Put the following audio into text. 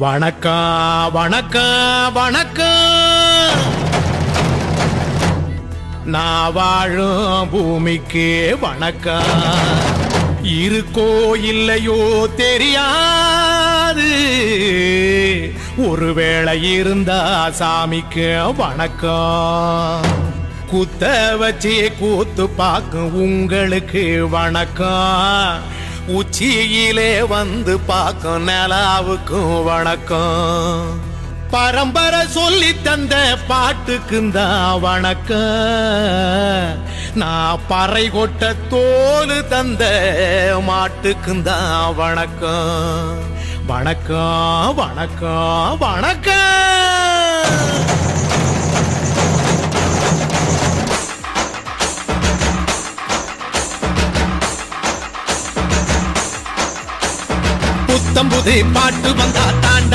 வணக்கம் வணக்கம் வணக்கம். நான் வாழும் பூமிக்கு வணக்கம். இருக்கோ இல்லையோ தெரியாது, ஒருவேளை இருந்தா சாமிக்கு வணக்கம். குத்த வச்சு கூத்து பார்க்கும் உங்களுக்கு வணக்கம். உச்சியிலே வந்து பார்க்கும் நிலாவுக்கும் வணக்கம். பரம்பரை சொல்லி தந்த பாட்டுக்குந்தான் வணக்கம். நான் பறை கொட்ட தோல் தந்த மாட்டுக்குந்தான் வணக்கம். வணக்கம் வணக்கம் வணக்கம். புத்தம்புது பாட்டு வந்தா தாண்ட